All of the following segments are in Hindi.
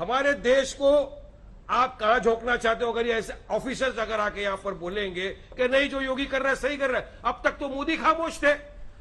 हमारे देश को आप कहां झोंकना चाहते हो? अगर ये ऐसे ऑफिसर्स अगर आके यहां पर बोलेंगे कि नहीं जो योगी कर रहा है सही कर रहा है, अब तक तो मोदी खामोश थे,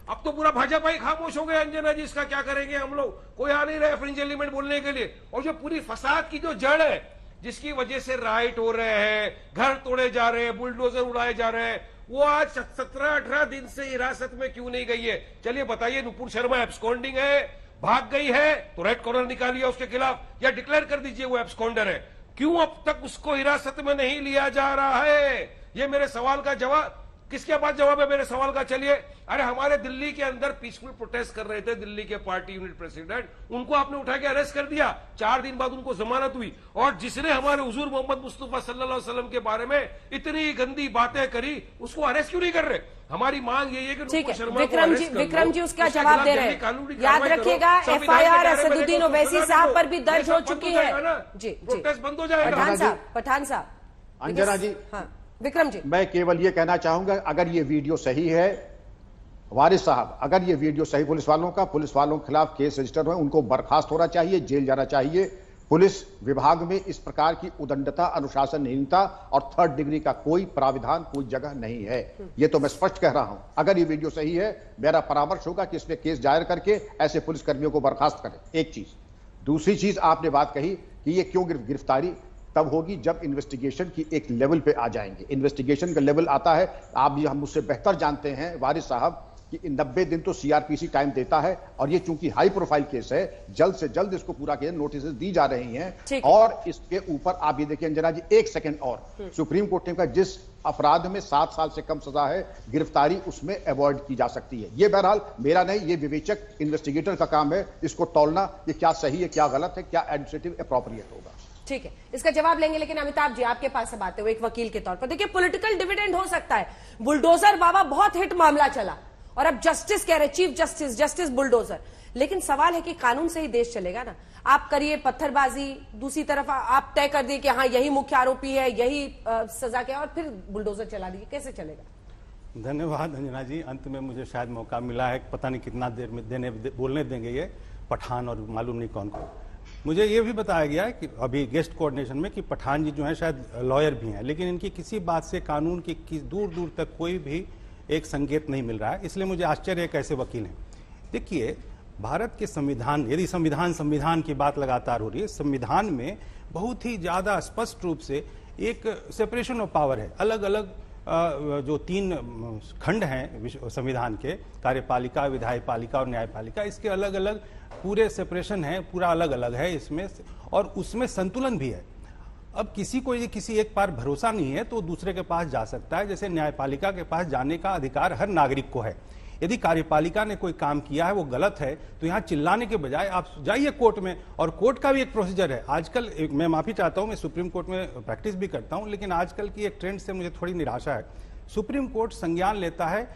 अब तो पूरा भाजपा ही खामोश हो गया। अंजना जी इसका क्या करेंगे हम लोग? कोई आ नहीं रहा फ्रिंज एलिमेंट बोलने के लिए। और जो पूरी फसाद की जो जड़ है जिसकी वजह से राइट हो रहे हैं, घर तोड़े जा रहे हैं, बुलडोजर उड़ाए जा रहे हैं, वो आज 17-18 दिन से हिरासत में क्यों नहीं गई है? चलिए बताइए। नुपुर शर्मा एब्सकॉन्डिंग है, भाग गई है, तो रेड कॉर्नर निकालिए उसके खिलाफ या डिक्लेयर कर दीजिए वो एब्सकॉन्डर है। क्यों अब तक उसको हिरासत में नहीं लिया जा रहा है? ये मेरे सवाल का जवाब किसके पास जवाब है मेरे सवाल का? चलिए, अरे हमारे दिल्ली के अंदर पीसफुल प्रोटेस्ट कर रहे थे दिल्ली के पार्टी यूनिट प्रेसिडेंट, उनको आपने उठा के अरेस्ट कर दिया। 4 दिन बाद उनको जमानत हुई। और जिसने हमारे हुजूर मोहम्मद मुस्तफा सल्लल्लाहु अलैहि वसल्लम के बारे में इतनी गंदी बातें करी, उसको अरेस्ट क्यों नहीं कर रहे? हमारी मांग यही है कि नुपुर शर्मा को अरेस्ट करो। विक्रम जी उसका जवाब दे रहे हैं। याद रखिएगा एफआईआर असदुद्दीन ओवैसी साहब पर भी दर्ज हो चुकी है। जी, प्रोटेस्ट बंद हो जाएगा। पठान साहब, अंजना जी, हाँ विक्रम जी, मैं केवल ये कहना चाहूंगा, अगर ये वीडियो सही है, वारिस साहब, अगर ये वीडियो सही पुलिस वालों के खिलाफ केस रजिस्टर हुए, उनको बर्खास्त होना चाहिए, जेल जाना चाहिए। पुलिस विभाग में इस प्रकार की उदंडता, अनुशासनहीनता और 3rd डिग्री का कोई प्राविधान, कोई जगह नहीं है। ये तो मैं स्पष्ट कह रहा हूं। अगर ये वीडियो सही है, मेरा परामर्श होगा कि इसमें केस दायर करके ऐसे पुलिसकर्मियों को बर्खास्त करें। एक चीज। दूसरी चीज, आपने बात कही कि ये क्यों गिरफ्तारी तब होगी जब इन्वेस्टिगेशन की एक लेवल पे आ जाएंगे। इन्वेस्टिगेशन का लेवल आता है, आप भी हम मुझसे बेहतर जानते हैं वारिस साहब, कि 90 दिन तो सीआरपीसी टाइम देता है। और ये चूंकि हाई प्रोफाइल केस है, जल्द से जल्द इसको पूरा किया, नोटिस दी जा रही हैं। और इसके ऊपर आप ये देखिए अंजना जी, 1 सेकंड और, सुप्रीम कोर्ट ने कहा जिस अपराध में 7 साल से कम सजा है, गिरफ्तारी उसमें अवॉइड की जा सकती है। ये बहरहाल मेरा नहीं, ये विवेचक इन्वेस्टिगेटर का काम है इसको तौलना, ये क्या सही है, क्या गलत है, क्या एडमिनिस्ट्रेटिव अप्रोप्रिएट होगा। ठीक है, इसका जवाब लेंगे। लेकिन अमिताभ जी, आपके पास अब आते हुए एक वकील के तौर पर, देखिए पॉलिटिकल डिविडेंड हो सकता है। बुलडोजर बाबा बहुत हिट मामला चला और अब जस्टिस कह रहे, चीफ जस्टिस, जस्टिस बुलडोजर। लेकिन सवाल है कि कानून से ही देश चलेगा ना। आप करिए पत्थरबाजी, दूसरी तरफ आप तय कर दिए कि हाँ यही मुख्य आरोपी है, यही सजा के, और फिर बुलडोजर चला दिए, कैसे चलेगा? धन्यवाद अंजना जी। अंत में मुझे शायद मौका मिला है, पता नहीं कितना देर में बोलने देंगे ये पठान और मालूम नहीं कौन को। मुझे ये भी बताया गया है कि अभी गेस्ट कोऑर्डिनेशन में कि पठान जी जो है शायद लॉयर भी हैं, लेकिन इनकी किसी बात से कानून की दूर दूर तक कोई भी एक संकेत नहीं मिल रहा है। इसलिए मुझे आश्चर्य है कैसे वकील हैं। देखिए, भारत के संविधान, यदि संविधान की बात लगातार हो रही है, संविधान में बहुत ही ज्यादा स्पष्ट रूप से एक सेपरेशन ऑफ पावर है। अलग अलग जो 3 खंड हैं संविधान के, कार्यपालिका, विधायपालिका और न्यायपालिका, इसके अलग अलग पूरे सेपरेशन है, पूरा अलग अलग है इसमें, और उसमें संतुलन भी है। अब किसी को ये किसी एक पर भरोसा नहीं है तो दूसरे के पास जा सकता है। जैसे न्यायपालिका के पास जाने का अधिकार हर नागरिक को है। यदि कार्यपालिका ने कोई काम किया है वो गलत है तो यहाँ चिल्लाने के बजाय आप जाइए कोर्ट में, और कोर्ट का भी एक प्रोसीजर है। आजकल मैं माफी चाहता हूँ, मैं सुप्रीम कोर्ट में प्रैक्टिस भी करता हूँ, लेकिन आजकल की एक ट्रेंड से मुझे थोड़ी निराशा है। सुप्रीम कोर्ट संज्ञान लेता है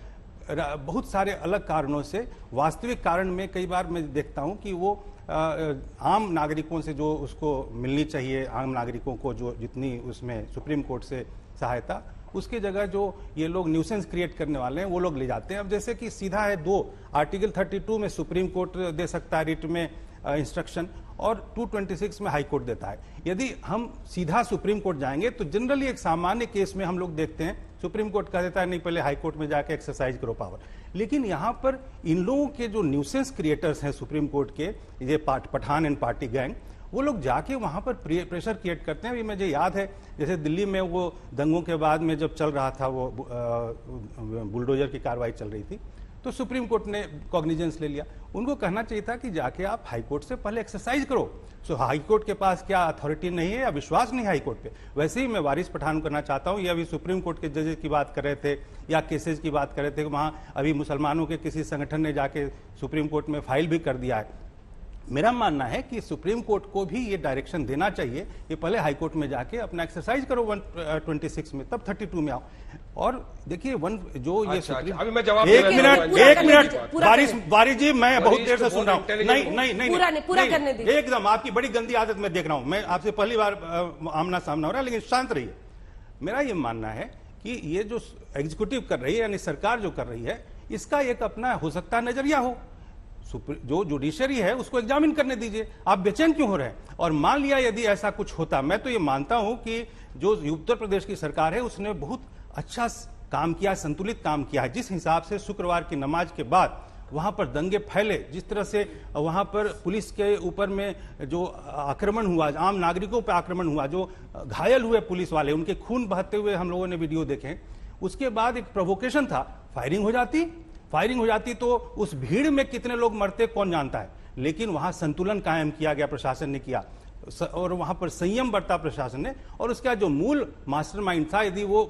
बहुत सारे अलग कारणों से, वास्तविक कारण में कई बार मैं देखता हूं कि वो आम नागरिकों से जो उसको मिलनी चाहिए, आम नागरिकों को जो जितनी उसमें सुप्रीम कोर्ट से सहायता, उसकी जगह जो ये लोग न्यूसेंस क्रिएट करने वाले हैं वो लोग ले जाते हैं। अब जैसे कि सीधा है 2 आर्टिकल 32 में सुप्रीम कोर्ट दे सकता है रिट में इंस्ट्रक्शन, और 226 में हाई कोर्ट देता है। यदि हम सीधा सुप्रीम कोर्ट जाएंगे तो जनरली एक सामान्य केस में हम लोग देखते हैं सुप्रीम कोर्ट कह देता है नहीं पहले हाई कोर्ट में जाके एक्सरसाइज करो पावर। लेकिन यहाँ पर इन लोगों के जो न्यूसेंस क्रिएटर्स हैं सुप्रीम कोर्ट के, ये पठान एंड पार्टी गैंग, वो लोग जाके वहां पर प्रेशर क्रिएट करते हैं। अभी मुझे याद है जैसे दिल्ली में वो दंगों के बाद में जब चल रहा था वो बुलडोजर की कार्रवाई चल रही थी, तो सुप्रीम कोर्ट ने कॉग्निजेंस ले लिया। उनको कहना चाहिए था कि जाके आप हाई कोर्ट से पहले एक्सरसाइज करो। सो हाई कोर्ट के पास क्या अथॉरिटी नहीं है या विश्वास नहीं हाई कोर्ट पे? वैसे ही मैं वारिस पठान करना चाहता हूं, ये अभी सुप्रीम कोर्ट के जजेस की बात कर रहे थे या केसेस की बात कर रहे थे, वहां अभी मुसलमानों के किसी संगठन ने जाके सुप्रीम कोर्ट में फाइल भी कर दिया है। मेरा मानना है कि सुप्रीम कोर्ट को भी ये डायरेक्शन देना चाहिए कि पहले हाई कोर्ट में जाके अपना एक्सरसाइज करो 126 में, तब 32 में आओ। और देखिए जो ये अभी मैं जवाब एक मिनट वारिस जी, मैं बहुत देर से सुन रहा हूँ। नहीं, पूरा करने दीजिए। एकदम आपकी बड़ी गंदी आदत मैं देख रहा हूँ। मैं आपसे पहली बार आमना सामना हो रहा है, लेकिन शांत रहिए। मेरा ये मानना है कि ये जो एग्जीक्यूटिव कर रही है, यानी सरकार जो कर रही है, इसका एक अपना हो सकता है नजरिया हो। जो जुडिशरी है उसको एग्जामिन करने दीजिए, आप बेचैन क्यों हो रहे हैं? और मान लिया यदि ऐसा कुछ होता, मैं तो ये मानता हूं कि जो उत्तर प्रदेश की सरकार है उसने बहुत अच्छा काम किया, संतुलित काम किया है। जिस हिसाब से शुक्रवार की नमाज के बाद वहां पर दंगे फैले, जिस तरह से वहां पर पुलिस के ऊपर में जो आक्रमण हुआ, आम नागरिकों पर आक्रमण हुआ, जो घायल हुए पुलिस वाले, उनके खून बहते हुए हम लोगों ने वीडियो देखे। उसके बाद एक प्रोवोकेशन था, फायरिंग हो जाती तो उस भीड़ में कितने लोग मरते कौन जानता है। लेकिन वहां संतुलन कायम किया गया, प्रशासन ने किया, और वहां पर संयम बरता प्रशासन ने। और उसका जो मूल मास्टरमाइंड था, यदि वो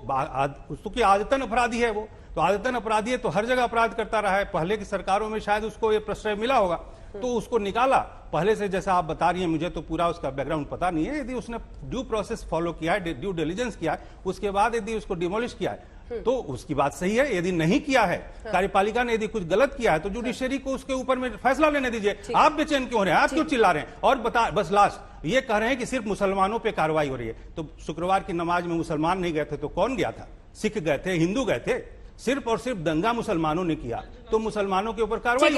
उसकी आदतन अपराधी है, वो तो आदतन अपराधी है तो हर जगह अपराध करता रहा है। पहले की सरकारों में शायद उसको ये प्रश्रय मिला होगा तो उसको निकाला पहले से, जैसा आप बता रही हैं, मुझे तो पूरा उसका बैकग्राउंड पता नहीं है। यदि उसने ड्यू प्रोसेस फॉलो किया है, ड्यू डिलीजेंस किया है, उसके बाद यदि उसको डिमोलिश किया है तो उसकी बात सही है। यदि नहीं किया है, कार्यपालिका ने यदि कुछ गलत किया है तो जुडिशरी को उसके ऊपर में फैसला लेने दीजिए। आप बेचैन क्यों हो रहे हैं? आप क्यों चिल्ला रहे हैं? और बस लास्ट ये कह रहे हैं कि सिर्फ मुसलमानों पे कार्रवाई हो रही है। तो शुक्रवार की नमाज में मुसलमान नहीं गए थे तो कौन गया था? सिख गए थे, हिंदू गए थे। सिर्फ और सिर्फ दंगा मुसलमानों ने किया तो मुसलमानों के ऊपर कार्रवाई